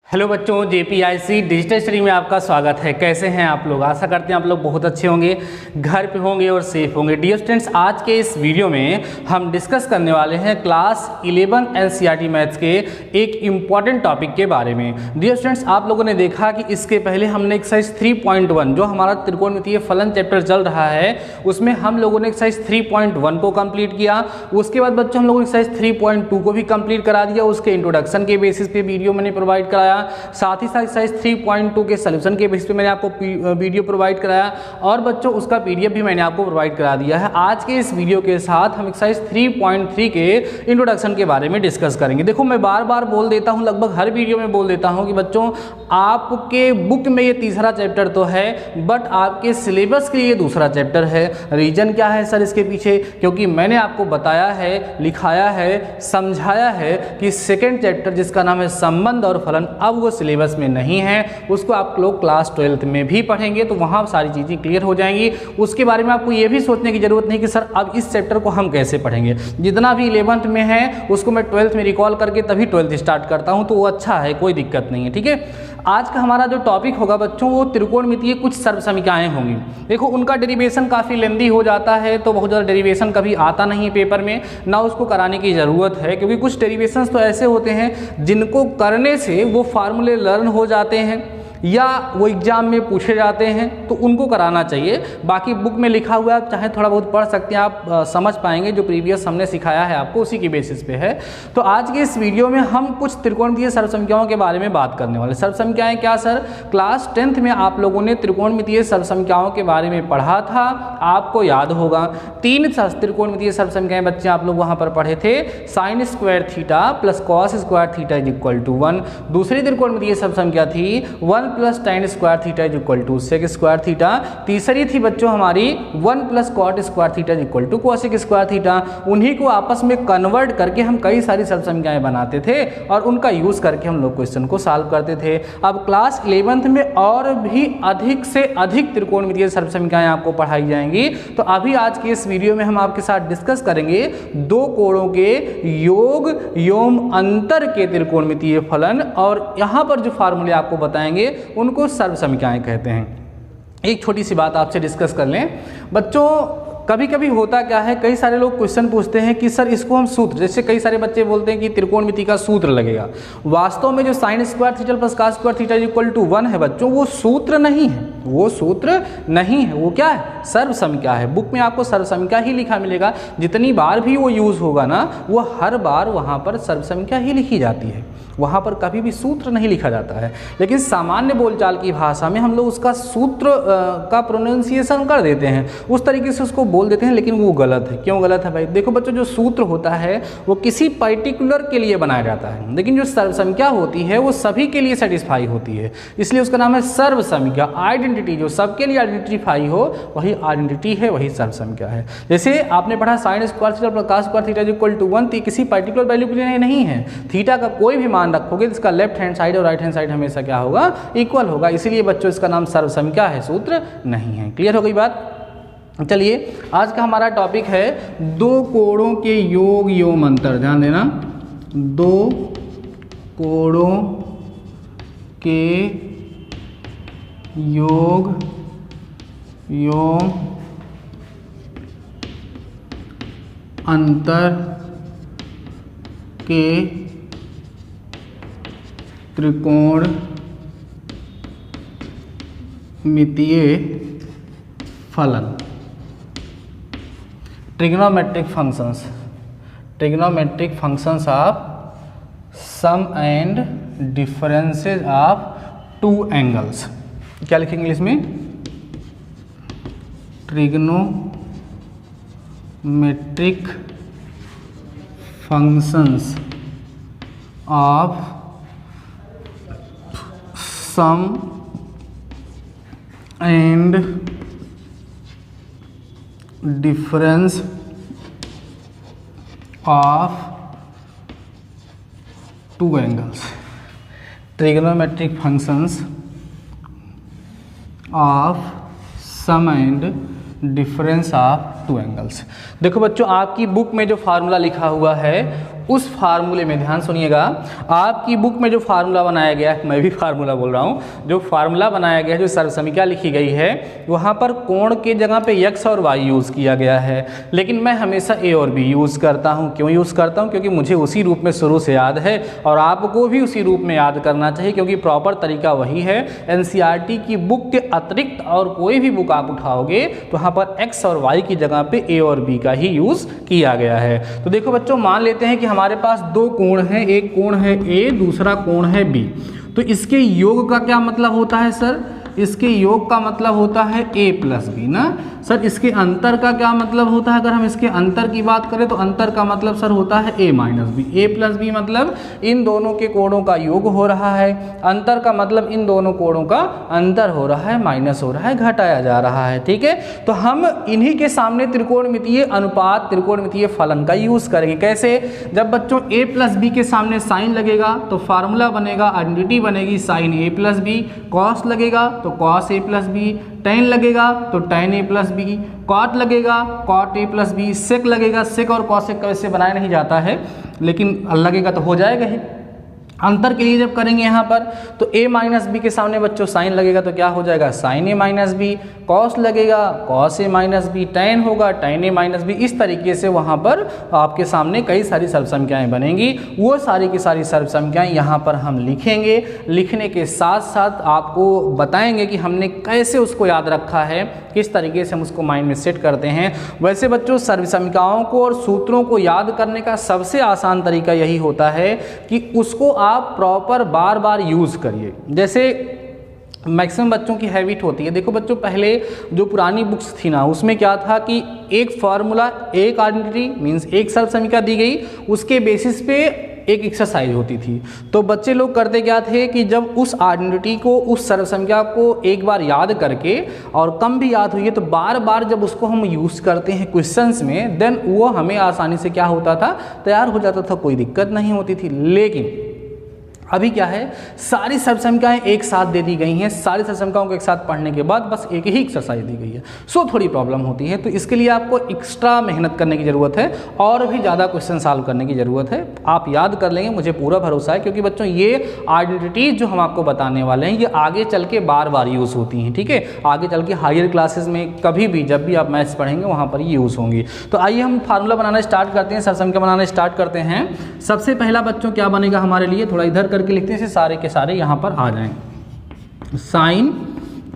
Hello बच्चों, जेपीआईसी digital study में आपका स्वागत है। कैसे हैं आप लोग? आशा करते हैं आप लोग बहुत अच्छे होंगे, घर पे होंगे और सेफ होंगे। डियर स्टूडेंट्स, आज के इस वीडियो में हम डिस्कस करने वाले हैं क्लास 11 एनसीईआरटी मैथ्स के एक इम्पॉर्टेंट टॉपिक के बारे में। डियर स्टूडेंट्स, आप लोगों ने देखा कि इसके पहले हमने एक्सरसाइज 3.1 जो हमारा त्रिकोणमितीय फलन चैप्टर चल रहा है उसमें हम लोगों ने एक्सरसाइज 3.1 को कंप्लीट किया। उसके बाद बच्चों हम लोगों ने एक्सरसाइज 3.2 को भी कंप्लीट करा दिया। उसके इंट्रोडक्शन के बेसिस पे वीडियो मैंने प्रोवाइड कराया, साथ ही साथ एक्सरसाइज 3.2 के सॉल्यूशन के बेसिस पे मैंने आपको वीडियो प्रोवाइड कराया और बच्चों उसका पीडीएफ भी मैंने आपको प्रोवाइड करा दिया है। आज के इस वीडियो के साथ हम एक्सरसाइज 3.3 के इंट्रोडक्शन के बारे में डिस्कस करेंगे। देखो, मैं बार बार बोल देता हूं, लगभग हर वीडियो में बोल देता हूं कि बच्चों आपके बुक में ये तीसरा चैप्टर तो है, बट आपके सिलेबस के लिए दूसरा चैप्टर है। रीजन क्या है सर इसके पीछे? क्योंकि मैंने आपको बताया है, लिखाया है, समझाया है कि सेकेंड चैप्टर जिसका नाम है संबंध और फलन, अब वो सिलेबस में नहीं है, उसको आप लोग क्लास 12th में भी पढ़ेंगे तो वहाँ सारी चीज़ें क्लियर हो जाएंगी। उसके बारे में आपको ये भी सोचने की ज़रूरत नहीं कि सर अब इस चैप्टर को हम कैसे पढ़ेंगे। जितना भी 11th में है उसको मैं 12th में रिकॉल करके तभी 12th स्टार्ट करता हूँ, तो वो अच्छा है, कोई दिक्कत नहीं है। ठीक है, आज का हमारा जो टॉपिक होगा बच्चों वो त्रिकोणमितीय कुछ सर्वसमीकरणाएं होंगी। देखो, उनका डेरिवेशन काफ़ी लेंदी हो जाता है, तो बहुत ज़्यादा डेरिवेशन कभी आता नहीं है पेपर में, ना उसको कराने की ज़रूरत है, क्योंकि कुछ डेरिवेशंस तो ऐसे होते हैं जिनको करने से वो फार्मूले लर्न हो जाते हैं या वो एग्जाम में पूछे जाते हैं, तो उनको कराना चाहिए। बाकी बुक में लिखा हुआ है, आप चाहे थोड़ा बहुत पढ़ सकते हैं, आप समझ पाएंगे जो प्रीवियस हमने सिखाया है आपको उसी की बेसिस पे है। तो आज के इस वीडियो में हम कुछ त्रिकोणमितीय सर्वसमीकरणों के बारे में बात करने वाले। सर्वसमीकरणाएं क्या सर? क्लास 10th में आप लोगों ने त्रिकोणमितीय सर्वसमीकरणों के बारे में पढ़ा था, आपको याद होगा। 3 त्रिकोणमितीय सर्वसमीकरण बच्चे आप लोग वहाँ पर पढ़े थे। Sine square theta plus cos square theta is equal to 1। दूसरी त्रिकोणमितीय सर्वसमीकरण थी 1 plus tan square theta is equal to sec square theta. तीसरी थी बच्चों हमारी 1 plus cot square theta is equal to cosec square theta. उन्हीं को आपस में कन्वर्ट करके हम कई सारी सर्वसमीकरणाएं बनाते थे और उनका यूज करके हम लोग क्वेश्चन को सॉल्व करते थे। अब क्लास 11th में और भी अधिक से अधिक त्रिकोणमितीय सर्वसमीकरणाएं आपको पढ़ाई जाएंगी। तो अभी आज के इस वीडियो में हम आपके साथ डिस्कस करेंगे दो कोणों के योग एवं अंतर के त्रिकोणमितीय फलन, और यहाँ पर जो फार्मूले आपको बताएंगे उनको सर्वसमीकरणाएं कहते हैं। एक छोटी सी बात आपसे डिस्कस कर लें बच्चों, कभी कभी होता क्या है, कई सारे लोग क्वेश्चन पूछते हैं कि सर इसको हम सूत्र, जैसे कई सारे बच्चे बोलते हैं कि त्रिकोणमिति का सूत्र लगेगा। वास्तव में जो sine square theta plus cos square theta equal to 1 है बच्चों, वो सूत्र नहीं है, वो सूत्र नहीं है, वो क्या है? सर्वसमीकरण है। बुक में आपको सर्वसमीकरण ही लिखा मिलेगा। जितनी बार भी वो यूज होगा ना, वो हर बार वहाँ पर सर्वसमीकरण ही लिखी जाती है, वहाँ पर कभी भी सूत्र नहीं लिखा जाता है। लेकिन सामान्य बोलचाल की भाषा में हम लोग उसका सूत्र का प्रोनाउंसिएशन कर देते हैं, उस तरीके से उसको बोल देते हैं, लेकिन वो गलत है। क्यों गलत है भाई? देखो बच्चों, जो सूत्र होता है वो किसी पर्टिकुलर के लिए बनाया जाता है, लेकिन जो सर्वसमीकरण होती है वो सभी के लिए सेटिस्फाई होती है, इसलिए उसका नाम है सर्वसमीकरण। आइडेंटिटी जो सबके लिए आइडेंटिफाई हो वही आइडेंटिटी है, वही सर्वसमीकरण है। जैसे आपने पढ़ा sine square theta plus cos square theta equal to 1, तो किसी पर्टिकुलर वैल्यू के लिए नहीं है। थीटा का कोई भी मान रखोगे तो इसका लेफ्ट हैंड साइड और राइट हैंड साइड हमेशा क्या होगा? इक्वल होगा। इसीलिए बच्चों इसका नाम सर्वसमीकरण है, सूत्र नहीं है। क्लियर हो गई बात? चलिए, आज का हमारा टॉपिक है दो कोणों के योग एवं अंतर। ध्यान देना, दो कोणों के योग एवं अंतर के त्रिकोणमितीय फलन। Trigonometric functions of sum and differences of two angles. क्या लिखेंगे इंग्लिश में? Trigonometric functions of sum and difference of two angles. Trigonometric functions of sum and difference of 2 angles. देखो बच्चों, आपकी बुक में जो फार्मूला लिखा हुआ है उस फार्मूले में ध्यान सुनिएगा। आपकी बुक में जो फार्मूला बनाया गया है, मैं भी फार्मूला बोल रहा हूँ, जो फार्मूला बनाया गया है, जो सर्वसमीकरण लिखी गई है, वहाँ पर कोण के जगह पे x और y यूज़ किया गया है। लेकिन मैं हमेशा a और b यूज़ करता हूँ। क्यों यूज़ करता हूँ? क्योंकि मुझे उसी रूप में शुरू से याद है और आपको भी उसी रूप में याद करना चाहिए, क्योंकि प्रॉपर तरीका वही है। NCERT की बुक के अतिरिक्त और कोई भी बुक आप उठाओगे तो वहाँ पर x और y की जगह पे a और b का ही यूज़ किया गया है। तो देखो बच्चों, मान लेते हैं कि हमारे पास 2 कोण हैं, एक कोण है a, दूसरा कोण है b। तो इसके योग का क्या मतलब होता है सर? इसके योग का मतलब होता है a प्लस बी ना सर। इसके अंतर का क्या मतलब होता है? अगर हम इसके अंतर की बात करें तो अंतर का मतलब सर होता है a minus B. a plus B मतलब इन दोनों के कोणों का योग हो रहा है, अंतर का मतलब इन दोनों कोणों का अंतर हो रहा है, माइनस हो रहा है, घटाया जा रहा है। ठीक है, तो हम इन्हीं के सामने त्रिकोणमितीय अनुपात, त्रिकोणमितीय फलन का यूज़ करेंगे। कैसे? जब बच्चों a प्लस बी के सामने साइन लगेगा तो फार्मूला बनेगा, आइडेंटिटी बनेगी sine a plus b, cos लगेगा तो cos a plus b, tan लगेगा तो tan a plus b, cot लगेगा cot a plus b, sec लगेगा, सेक और कॉसेक वैसे बनाया नहीं जाता है, लेकिन लगेगा तो हो जाएगा ही। अंतर के लिए जब करेंगे यहाँ पर तो a माइनस बी के सामने बच्चों साइन लगेगा तो क्या हो जाएगा? Sine a minus B, cos लगेगा cos a minus B, tan होगा टेन a माइनस बी। इस तरीके से वहाँ पर आपके सामने कई सारी सर्वसंख्याएँ बनेंगी। वो सारी की सारी सर्वसंख्याएँ यहाँ पर हम लिखेंगे। लिखने के साथ साथ आपको बताएंगे कि हमने कैसे उसको याद रखा है, किस तरीके से हम उसको माइंड में सेट करते हैं। वैसे बच्चों, सर्वसमीकरणों को और सूत्रों को याद करने का सबसे आसान तरीका यही होता है कि उसको आप प्रॉपर बार बार यूज़ करिए। जैसे मैक्सिमम बच्चों की हैबिट होती है, देखो बच्चों, पहले जो पुरानी बुक्स थी ना उसमें क्या था कि एक फार्मूला, एक आइडेंटिटी मीन्स एक सर्वसमीकरण दी गई, उसके बेसिस पे एक एक्सरसाइज होती थी। तो बच्चे लोग करते क्या थे कि जब उस आइडेंटिटी को, उस सर्वसंख्या को एक बार याद करके और कम भी याद हुई है तो बार बार जब उसको हम यूज़ करते हैं क्वेश्चंस में, देन वो हमें आसानी से क्या होता था, तैयार हो जाता था, कोई दिक्कत नहीं होती थी। लेकिन अभी क्या है, सारी सर्वसंख्याएं एक साथ दे दी गई हैं, सारी सर्वसंख्याओं को एक साथ पढ़ने के बाद बस एक ही एक्सरसाइज दी गई है, सो थोड़ी प्रॉब्लम होती है। तो इसके लिए आपको एक्स्ट्रा मेहनत करने की ज़रूरत है और भी ज़्यादा क्वेश्चन सॉल्व करने की ज़रूरत है। आप याद कर लेंगे, मुझे पूरा भरोसा है, क्योंकि बच्चों ये आइडेंटिटीज जो हम आपको बताने वाले हैं ये आगे चल के बार बार यूज़ होती हैं। ठीक है, आगे चल के हायर क्लासेज में कभी भी जब भी आप मैथ्स पढ़ेंगे वहाँ पर ये यूज़ होंगी। तो आइए हम फार्मूला बनाना स्टार्ट करते हैं, सर्वसंख्या बनाना स्टार्ट करते हैं। सबसे पहला बच्चों क्या बनेगा हमारे लिए, थोड़ा इधर करके लिखते हैं, सारे के सारे यहाँ पर आ जाएंगे। Sine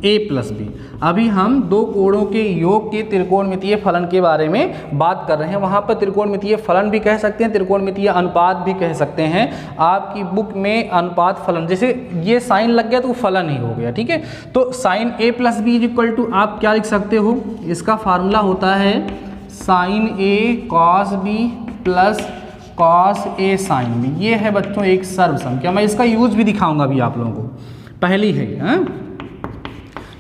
a plus b. अभी हम 2 कोणों के योग के त्रिकोणमितीय फलन के बारे में बात कर रहे हैं। वहाँ पर त्रिकोणमितीय फलन भी कह सकते हैं, त्रिकोणमितीय अनुपात भी कह सकते हैं। आपकी बुक में अनुपात फलन, जैसे ये साइन लग गया तो फलन ही हो गया। ठीक है, तो sine a plus b is equal to, आप क्या लिख सकते हो, इसका फार्मूला होता है sine a cos b plus cos a sine b। ये है बच्चों एक सर्वसंख्या। मैं इसका यूज भी दिखाऊंगा अभी आप लोगों को, पहली है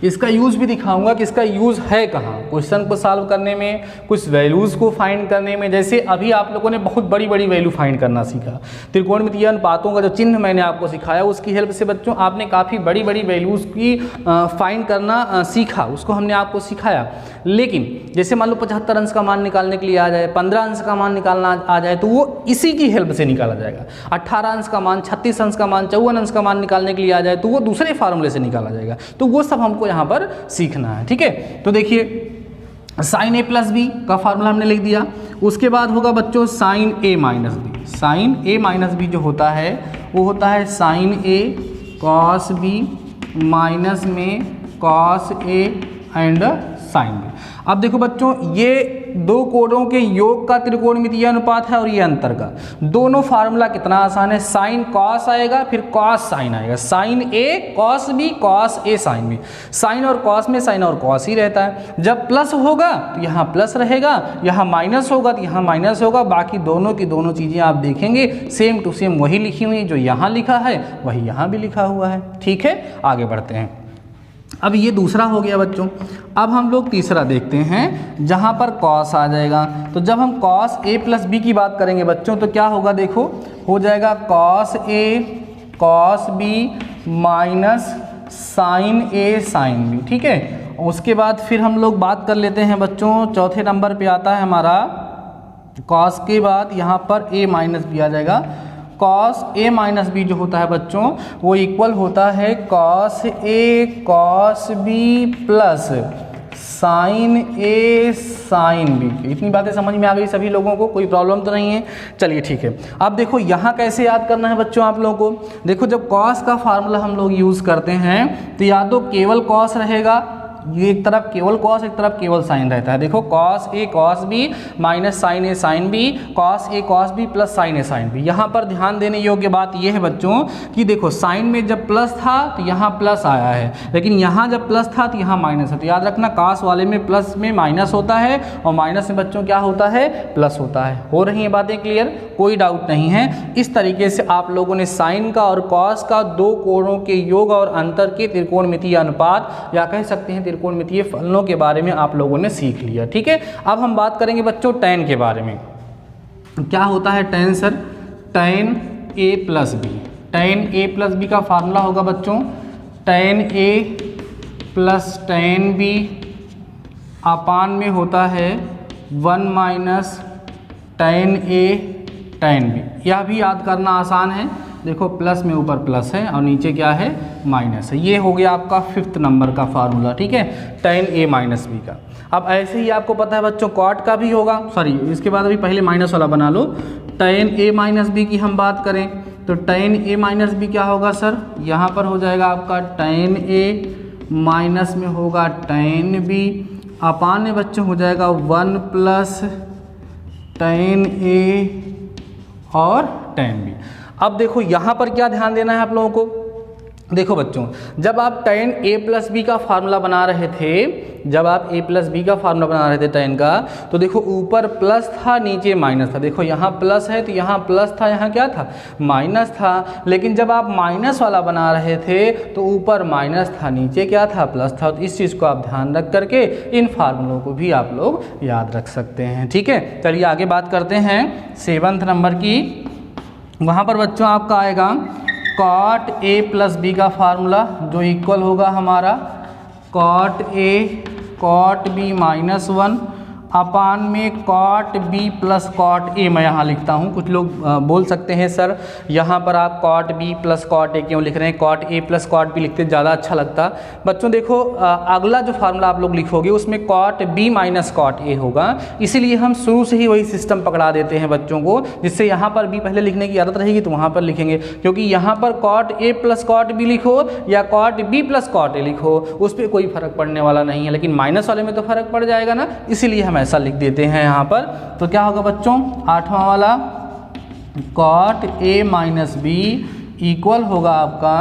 इसका यूज़ भी दिखाऊंगा कि इसका यूज़ है कहाँ, क्वेश्चन को सॉल्व करने में, कुछ वैल्यूज़ को फाइंड करने में। जैसे अभी आप लोगों ने बहुत बड़ी बड़ी वैल्यू फाइंड करना सीखा, त्रिकोणमितीय अनुपातों का जो चिन्ह मैंने आपको सिखाया उसकी हेल्प से बच्चों आपने काफ़ी बड़ी बड़ी वैल्यूज़ की फाइंड करना सीखा, उसको हमने आपको सिखाया। लेकिन जैसे मान लो 75 अंश का मान निकालने के लिए आ जाए, 15 अंश का मान निकालना आ जाए तो वो इसी की हेल्प से निकाला जाएगा। 18 अंश का मान, 36 अंश का मान, 54 अंश का मान निकालने के लिए आ जाए तो वो दूसरे फार्मूले से निकाला जाएगा। तो वो सब हमको यहाँ पर सीखना है। ठीक है, तो देखिए साइन a प्लस बी का फार्मूला हमने लिख दिया। उसके बाद होगा बच्चों sine a minus B. Sine a minus B जो होता है वो होता है sine a cos b minus में cos a and sine b। अब देखो बच्चों, ये 2 कोणों के योग का त्रिकोणमितीय अनुपात है और ये अंतर का। दोनों फार्मूला कितना आसान है, साइन कॉस आएगा फिर कॉस साइन आएगा, sine a cos b cos a sine b। Sine और कॉस में साइन और कॉस ही रहता है। जब प्लस होगा तो यहाँ प्लस रहेगा, यहाँ माइनस होगा तो यहाँ माइनस होगा। बाकी दोनों की दोनों चीज़ें आप देखेंगे सेम टू सेम वही लिखी हुई, जो यहाँ लिखा है वही यहाँ भी लिखा हुआ है। ठीक है, आगे बढ़ते हैं। अब ये दूसरा हो गया बच्चों। अब हम लोग तीसरा देखते हैं जहाँ पर कॉस आ जाएगा। तो जब हम कॉस a प्लस बी की बात करेंगे बच्चों तो क्या होगा, देखो हो जाएगा cos a cos b minus sine a sine b। ठीक है, उसके बाद फिर हम लोग बात कर लेते हैं बच्चों, चौथे नंबर पे आता है हमारा कॉस के बाद यहाँ पर a माइनस बी आ जाएगा। कॉस a माइनस बी जो होता है बच्चों वो इक्वल होता है cos a cos b plus sine a sine b। इतनी बातें समझ में आ गई सभी लोगों को, कोई प्रॉब्लम तो नहीं है? चलिए ठीक है। अब देखो यहाँ कैसे याद करना है बच्चों आप लोगों को। देखो जब कॉस का फार्मूला हम लोग यूज़ करते हैं तो या तो केवल कॉस रहेगा, ये एक तरफ केवल कॉस एक तरफ केवल साइन रहता है। देखो cos A cos B minus sign A sine B, cos A cos B plus sign A sine B. यहाँ पर ध्यान देने योग्य बात यह है बच्चों कि देखो साइन में जब प्लस था तो यहाँ प्लस आया है, लेकिन यहाँ जब प्लस था तो यहाँ माइनस है। तो याद रखना कॉस वाले में प्लस में माइनस होता है और माइनस में बच्चों क्या होता है, प्लस होता है। हो रही है बातें क्लियर? कोई डाउट नहीं है। इस तरीके से आप लोगों ने साइन का और कॉस का दो कोणों के योग और अंतर के त्रिकोणमितीय अनुपात या कह सकते हैं त्रिकोणमितीय फलनों के बारे में आप लोगों ने सीख लिया। ठीक है, अब हम बात करेंगे बच्चों टैन के बारे में। क्या होता है tan sir? Tan A plus B. Tan A plus B का फार्मूला होगा बच्चों tan A plus tan B अपान में होता है 1 minus tan A tan B. यह भी याद करना आसान है। देखो प्लस में ऊपर प्लस है और नीचे क्या है, माइनस है। ये हो गया आपका 5th नंबर का फार्मूला। ठीक है, टैन ए माइनस बी का। अब ऐसे ही आपको पता है बच्चों कॉट का भी होगा, सॉरी इसके बाद अभी पहले माइनस वाला बना लो। टैन ए माइनस बी की हम बात करें तो टैन ए माइनस बी क्या होगा सर? यहाँ पर हो जाएगा आपका टैन ए माइनस में होगा टैन बी अपान में बच्चों हो जाएगा 1 प्लस टैन ए और टैन बी। अब देखो यहाँ पर क्या ध्यान देना है आप लोगों को। देखो बच्चों जब आप टैन ए प्लस बी का फार्मूला बना रहे थे, जब आप ए प्लस बी का फार्मूला बना रहे थे टैन का, तो देखो ऊपर प्लस था नीचे माइनस था। देखो यहाँ प्लस है तो यहाँ प्लस था, यहाँ क्या था, माइनस था। लेकिन जब आप माइनस वाला बना रहे थे तो ऊपर माइनस था नीचे क्या था, प्लस था। तो इस चीज़ को आप ध्यान रख करके इन फार्मूलों को भी आप लोग याद रख सकते हैं। ठीक है, चलिए आगे बात करते हैं 7th नंबर की। वहाँ पर बच्चों आपका आएगा कॉट ए प्लस बी का फार्मूला जो इक्वल होगा हमारा cot A cot B minus 1 upon में cot B plus cot A. मैं यहाँ लिखता हूँ, कुछ लोग बोल सकते हैं सर यहाँ पर आप cot B plus cot A क्यों लिख रहे हैं, cot A plus cot B लिखते ज़्यादा अच्छा लगता। बच्चों देखो अगला जो फार्मूला आप लोग लिखोगे उसमें cot B minus cot A होगा, इसीलिए हम शुरू से ही वही सिस्टम पकड़ा देते हैं बच्चों को, जिससे यहाँ पर बी पहले लिखने की आदत रहेगी तो वहाँ पर लिखेंगे। क्योंकि यहाँ पर cot A plus cot B लिखो या cot B plus cot A लिखो उस पर कोई फर्क पड़ने वाला नहीं है, लेकिन माइनस वाले में तो फर्क पड़ जाएगा ना, इसीलिए हम ऐसा लिख देते हैं यहाँ पर। तो क्या होगा बच्चों 8वां वाला cot A minus B equal होगा आपका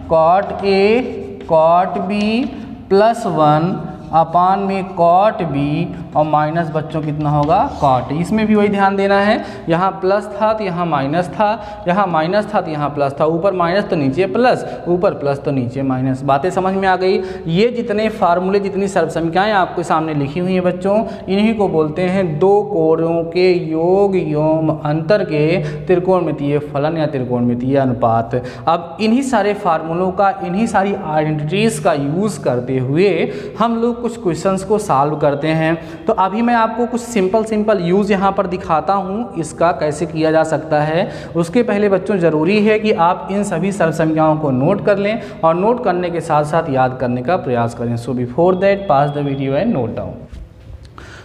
cot A cot B plus 1 upon में कॉट बी और माइनस बच्चों कितना होगा, कॉट। इसमें भी वही ध्यान देना है, यहाँ प्लस था तो यहाँ माइनस था, यहाँ माइनस था तो यहाँ प्लस था, ऊपर माइनस तो नीचे प्लस, ऊपर प्लस तो नीचे माइनस। बातें समझ में आ गई। ये जितने फार्मूले जितनी सर्वसंख्याएँ आपके सामने लिखी हुई हैं बच्चों, इन्हीं को बोलते हैं दो कोणों के योग एवं अंतर के त्रिकोणमितीय फलन या त्रिकोणमितीय अनुपात। अब इन्हीं सारे फार्मूलों का, इन्हीं सारी आइडेंटिटीज़ का यूज़ करते हुए हम लोग कुछ क्वेश्चंस को सॉल्व करते हैं। तो अभी मैं आपको कुछ सिंपल यूज़ यहाँ पर दिखाता हूँ, इसका कैसे किया जा सकता है। उसके पहले बच्चों ज़रूरी है कि आप इन सभी सर्वसंख्याओं को नोट कर लें और नोट करने के साथ साथ याद करने का प्रयास करें। So before that pass the video and note down.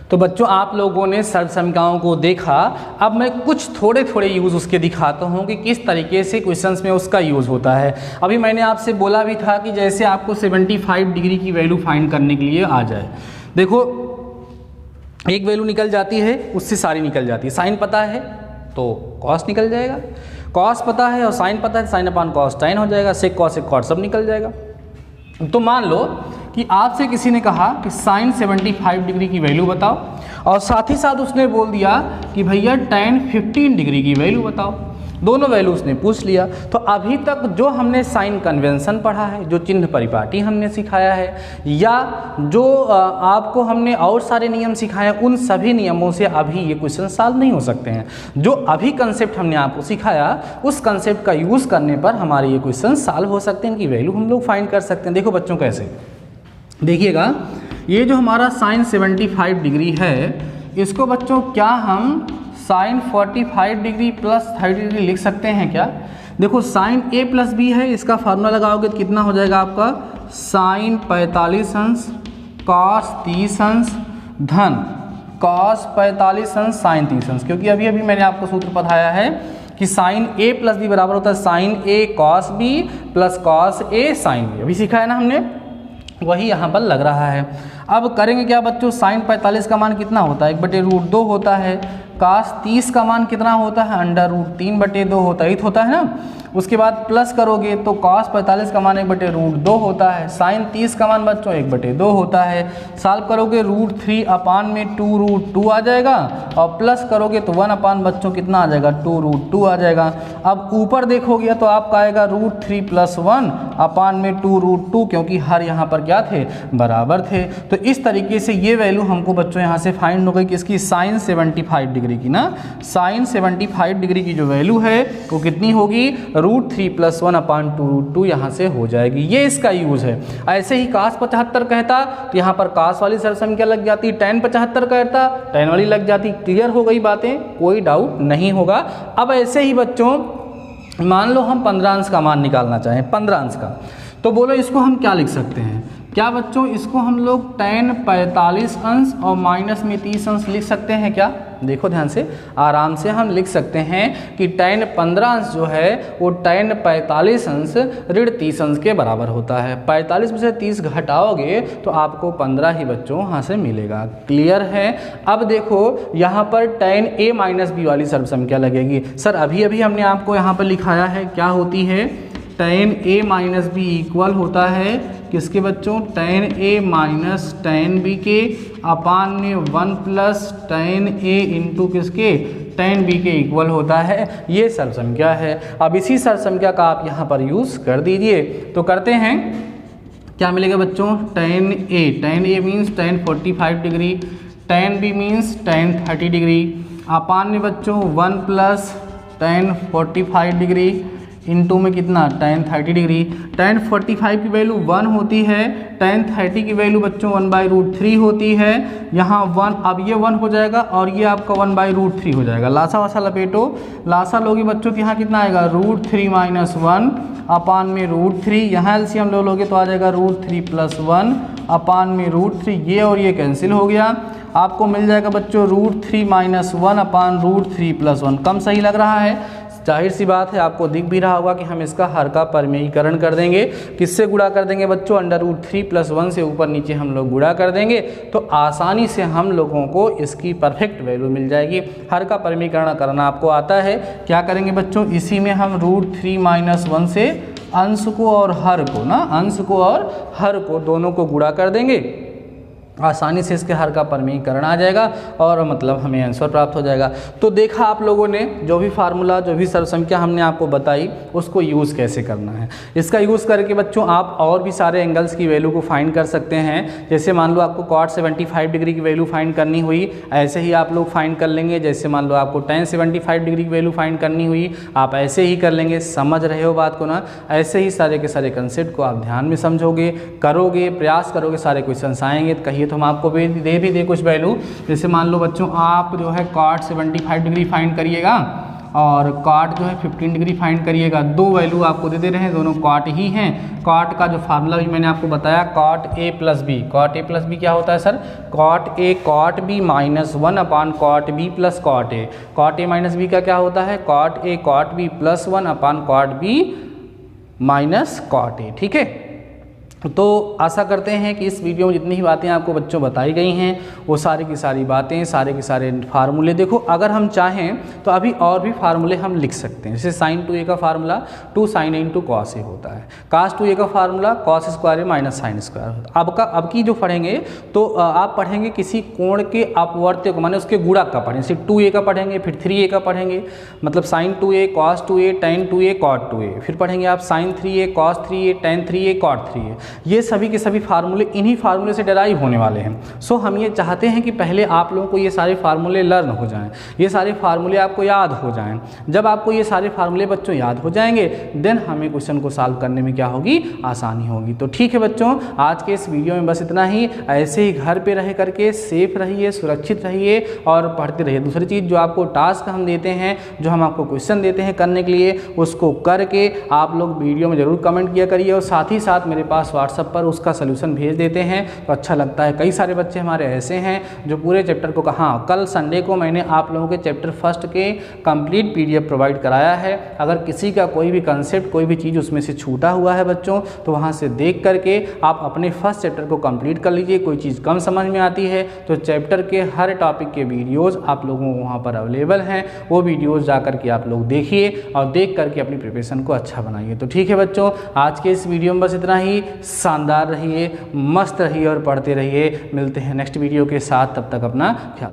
तो बच्चों आप लोगों ने सर्वसंख्याओं को देखा, अब मैं कुछ थोड़े यूज़ उसके दिखाता हूँ कि किस तरीके से क्वेश्चंस में उसका यूज़ होता है। अभी मैंने आपसे बोला भी था कि जैसे आपको 75 डिग्री की वैल्यू फाइंड करने के लिए आ जाए, देखो एक वैल्यू निकल जाती है उससे सारी निकल जाती है। साइन पता है तो कॉस निकल जाएगा, कॉस पता है और साइन पता है, साइन अपान कॉस टाइन हो जाएगा, सेक कॉस सेक कॉट सब निकल जाएगा। तो मान लो कि आपसे किसी ने कहा कि साइन 75 डिग्री की वैल्यू बताओ और साथ ही साथ उसने बोल दिया कि भैया टैन 15 डिग्री की वैल्यू बताओ। दोनों वैल्यू उसने पूछ लिया। तो अभी तक जो हमने साइन कन्वेंशन पढ़ा है, जो चिन्ह परिपाटी हमने सिखाया है, या जो आपको हमने और सारे नियम सिखाए, उन सभी नियमों से अभी ये क्वेश्चन सॉल्व नहीं हो सकते हैं। जो अभी कंसेप्ट हमने आपको सिखाया उस कंसेप्ट का यूज़ करने पर हमारे ये क्वेश्चन सॉल्व हो सकते हैं, इनकी वैल्यू हम लोग फाइंड कर सकते हैं। देखो बच्चों कैसे, देखिएगा ये जो हमारा साइन 75 डिग्री है इसको बच्चों क्या हम साइन 45 डिग्री प्लस 30 डिग्री लिख सकते हैं क्या? देखो साइन ए प्लस बी है, इसका फार्मूला लगाओगे तो कितना हो जाएगा आपका साइन 45 अंश कॉस 30 अंश धन कॉस 45 अंश साइन 30 अंश, क्योंकि अभी अभी मैंने आपको सूत्र पढ़ाया है कि साइन ए प्लस बी बराबर होता है sign A cos B plus cos A sine B, अभी सीखा है ना हमने, वही यहाँ पर लग रहा है। अब करेंगे क्या बच्चों, साइन 45 का मान कितना होता है 1/√2 होता है, कास 30 का मान कितना होता है √3/2 होता है, होता है ना। उसके बाद प्लस करोगे तो cos 45 का मान 1/√2 होता है, साइन 30 का मान बच्चों 1/2 होता है। सॉल्व करोगे √3 अपान में 2√2 आ जाएगा और प्लस करोगे तो 1 अपान बच्चों कितना आ जाएगा 2√2 आ जाएगा। अब ऊपर देखोगे तो आपका आएगा √3 + 1 अपान में 2√2, क्योंकि हर यहाँ पर क्या थे बराबर थे। तो इस तरीके से ये वैल्यू हमको बच्चों यहाँ से फाइंड हो गई कि इसकी साइन 75 डिग्री की ना, साइन 75 डिग्री की जो वैल्यू है वो कितनी होगी √3 + 1 अपान 2√2 यहाँ से हो जाएगी। ये इसका यूज़ है। ऐसे ही cos 75 कहता तो यहाँ पर cos वाली सरसंख्या लग जाती, tan 75 कहता tan वाली लग जाती। क्लियर हो गई बातें, कोई डाउट नहीं होगा। अब ऐसे ही बच्चों मान लो हम 15 अंश का मान निकालना चाहें, 15 अंश का, तो बोलो इसको हम क्या लिख सकते हैं? क्या बच्चों इसको हम लोग tan 45 अंश और माइनस में 30 अंश लिख सकते हैं क्या? देखो ध्यान से, आराम से हम लिख सकते हैं कि tan 15 अंश जो है वो tan 45 अंश ऋण 30 अंश के बराबर होता है। 45 में से 30 घटाओगे तो आपको 15 ही बच्चों वहाँ से मिलेगा। क्लियर है? अब देखो यहाँ पर tan a - b वाली सर्वसंख्या लगेगी। सर अभी अभी हमने आपको यहाँ पर लिखाया है, क्या होती है tan a - b इक्वल होता है किसके बच्चों tan a - tan b के अपान में 1 + tan a इंटू किसके tan b के इक्वल होता है। ये सर्वसंख्या है। अब इसी सर्वसंख्या का आप यहाँ पर यूज़ कर दीजिए। तो करते हैं, क्या मिलेगा बच्चों tan a means tan 45 degree, tan b means tan 30 degree, अपान में बच्चों 1 + tan 45 डिग्री इंटू में कितना tan 30 डिग्री। tan 45 की वैल्यू 1 होती है, tan 30 की वैल्यू बच्चों 1/√3 होती है। यहाँ 1, अब ये 1 हो जाएगा और ये आपका 1/√3 हो जाएगा। लासा वासा लपेटो, लासा लोगे बच्चों तो यहाँ कितना आएगा √3 - 1 अपान में √3, यहाँ एलसीएम लोगे तो आ जाएगा √3 + 1 अपान में √3, ये और ये कैंसिल हो गया। आपको मिल जाएगा बच्चों √3 - 1 अपान √3 + 1। कम सही लग रहा है? जाहिर सी बात है, आपको दिख भी रहा होगा कि हम इसका हर का परमेयीकरण कर देंगे। किससे गुणा कर देंगे बच्चों? √3 + 1 से ऊपर नीचे हम लोग गुणा कर देंगे तो आसानी से हम लोगों को इसकी परफेक्ट वैल्यू मिल जाएगी। हर का परमेयीकरण करना आपको आता है। क्या करेंगे बच्चों, इसी में हम √3 - 1 से अंश को और हर को ना, अंश को और हर को दोनों को गुणा कर देंगे। आसानी से इसके हर का परमीकरण आ जाएगा और मतलब हमें आंसर प्राप्त हो जाएगा। तो देखा आप लोगों ने, जो भी फार्मूला जो भी सर्वसंख्या हमने आपको बताई उसको यूज़ कैसे करना है। इसका यूज़ करके बच्चों आप और भी सारे एंगल्स की वैल्यू को फाइंड कर सकते हैं। जैसे मान लो आपको cot 75 डिग्री की वैल्यू फाइंड करनी हुई, ऐसे ही आप लोग फाइंड कर लेंगे। जैसे मान लो आपको tan 75 डिग्री की वैल्यू फाइंड करनी हुई, आप ऐसे ही कर लेंगे। समझ रहे हो बात को ना? ऐसे ही सारे के सारे कंसेप्ट को आप ध्यान में समझोगे, करोगे, प्रयास करोगे, सारे क्वेश्चन आएंगे। तो कहिए तो हम आपको दे दे कुछ वैल्यू। जैसे मान लो बच्चों आप जो है cot 75 डिग्री फाइंड करिएगा और cot जो है 15 डिग्री फाइंड करिएगा। दो वैल्यू आपको दे रहे हैं, दोनों cot ही हैं। cot का जो फार्मूला भी मैंने आपको बताया, cot a + b। cot a + b क्या होता है sir? cot a cot b - 1 upon cot b + cot a। cot a - b का क्या होता है? cot a cot b + 1 upon cot b - cot a। ठीक है, तो आशा करते हैं कि इस वीडियो में जितनी ही बातें आपको बच्चों बताई गई हैं वो सारी की सारी बातें, सारे के सारे फार्मूले, देखो अगर हम चाहें तो अभी और भी फार्मूले हम लिख सकते हैं। जैसे sin 2a का formula 2 sin a × cos a होता है, cos 2a का formula cos square a - sin square होता है। अब की जो पढ़ेंगे तो आप पढ़ेंगे किसी कोण के अपवर्त्य को, माने उसके गुणक का पढ़ेंगे। जैसे 2a का पढ़ेंगे, फिर 3a का पढ़ेंगे, मतलब sin 2a cos 2a tan 2a cot 2a, फिर पढ़ेंगे आप sin 3a cos 3a tan 3a cot 3a। ये सभी के सभी फार्मूले इन्हीं फार्मूले से डेराइव होने वाले हैं। सो हम ये चाहते हैं कि पहले आप लोगों को ये सारे फार्मूले लर्न हो जाएं, ये सारे फार्मूले आपको याद हो जाएं। जब आपको ये सारे फार्मूले बच्चों याद हो जाएंगे देन हमें क्वेश्चन को सॉल्व करने में क्या होगी, आसानी होगी। तो ठीक है बच्चों, आज के इस वीडियो में बस इतना ही। ऐसे ही घर पे रह करके सेफ रहिए, सुरक्षित रहिए और पढ़ते रहिए। दूसरी चीज़, जो आपको टास्क हम देते हैं, जो हम आपको क्वेश्चन देते हैं करने के लिए, उसको करके आप लोग वीडियो में ज़रूर कमेंट किया करिए और साथ ही साथ मेरे पास व्हाट्सएप पर उसका सलूशन भेज देते हैं तो अच्छा लगता है। कई सारे बच्चे हमारे ऐसे हैं जो पूरे चैप्टर को हाँ, कल संडे को मैंने आप लोगों के चैप्टर फर्स्ट के कंप्लीट PDF प्रोवाइड कराया है। अगर किसी का कोई भी कंसेप्ट, कोई भी चीज़ उसमें से छूटा हुआ है बच्चों, तो वहाँ से देख करके आप अपने फर्स्ट चैप्टर को कंप्लीट कर लीजिए। कोई चीज़ कम समझ में आती है तो चैप्टर के हर टॉपिक के वीडियोज़ आप लोगों को वहाँ पर अवेलेबल हैं, वो वीडियोज़ जा करके आप लोग देखिए और देख करके अपनी प्रिपरेशन को अच्छा बनाइए। तो ठीक है बच्चों, आज के इस वीडियो में बस इतना ही। शानदार रहिए, मस्त रहिए और पढ़ते रहिए। मिलते हैं नेक्स्ट वीडियो के साथ, तब तक अपना ख्याल